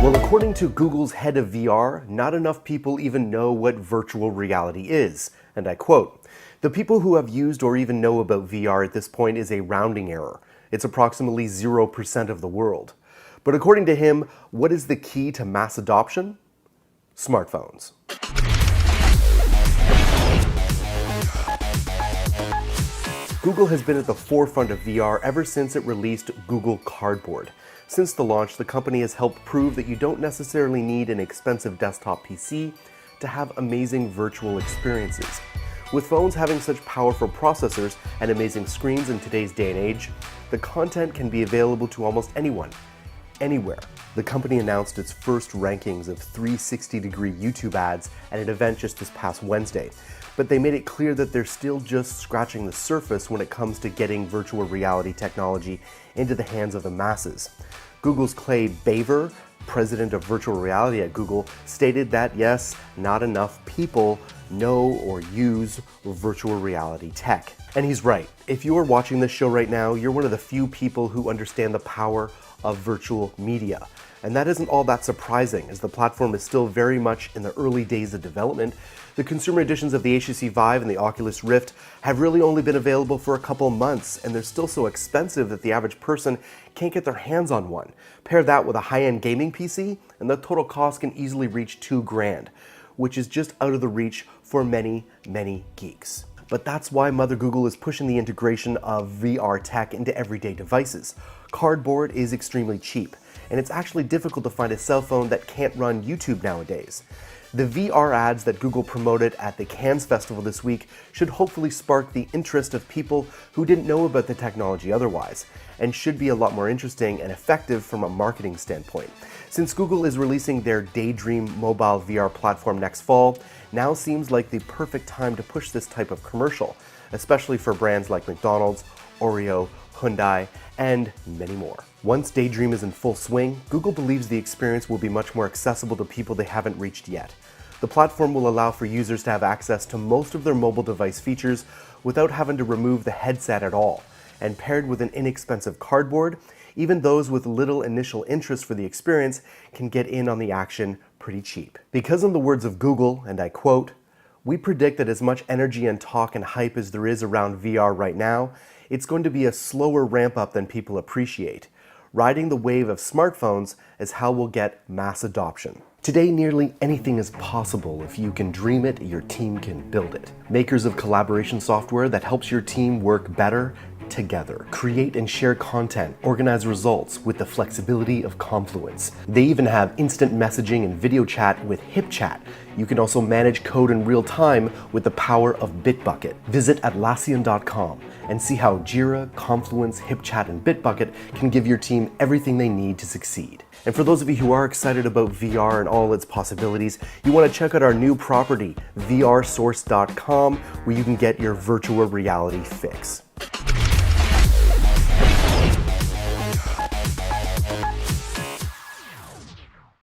Well, according to Google's head of VR, not enough people even know what virtual reality is. And I quote, "The people who have used or even know about VR at this point is a rounding error. It's approximately 0% of the world." But according to him, what is the key to mass adoption? Smartphones. Google has been at the forefront of VR ever since it released Google Cardboard. Since the launch, the company has helped prove that you don't necessarily need an expensive desktop PC to have amazing virtual experiences. With phones having such powerful processors and amazing screens in today's day and age, the content can be available to almost anyone, anywhere. The company announced its first rankings of 360-degree YouTube ads at an event just this past Wednesday, but they made it clear that they're still just scratching the surface when it comes to getting virtual reality technology into the hands of the masses. Google's Clay Baver, president of virtual reality at Google, stated that yes, not enough people know or use virtual reality tech. And he's right. If you are watching this show right now, you're one of the few people who understand the power of virtual media. And that isn't all that surprising, as the platform is still very much in the early days of development. The consumer editions of the HTC Vive and the Oculus Rift have really only been available for a couple months, and they're still so expensive that the average person can't get their hands on one. Pair that with a high-end gaming PC, and the total cost can easily reach $2,000, which is just out of the reach for many, many geeks. But that's why Mother Google is pushing the integration of VR tech into everyday devices. Cardboard is extremely cheap, and it's actually difficult to find a cell phone that can't run YouTube nowadays. The VR ads that Google promoted at the Cannes Festival this week should hopefully spark the interest of people who didn't know about the technology otherwise, and should be a lot more interesting and effective from a marketing standpoint. Since Google is releasing their Daydream mobile VR platform next fall, now seems like the perfect time to push this type of commercial, especially for brands like McDonald's, Oreo, Hyundai, and many more. Once Daydream is in full swing, Google believes the experience will be much more accessible to people they haven't reached yet. The platform will allow for users to have access to most of their mobile device features without having to remove the headset at all. And paired with an inexpensive cardboard, even those with little initial interest for the experience can get in on the action pretty cheap. Because in the words of Google, and I quote, "We predict that as much energy and talk and hype as there is around VR right now, it's going to be a slower ramp up than people appreciate. Riding the wave of smartphones is how we'll get mass adoption." Today, nearly anything is possible. If you can dream it, your team can build it. Makers of collaboration software that helps your team work better together. Create and share content, organize results with the flexibility of Confluence. They even have instant messaging and video chat with HipChat. You can also manage code in real time with the power of Bitbucket. Visit Atlassian.com and see how Jira, Confluence, HipChat, and Bitbucket can give your team everything they need to succeed. And for those of you who are excited about VR and all its possibilities, you want to check out our new property, vrsource.com, where you can get your virtual reality fix.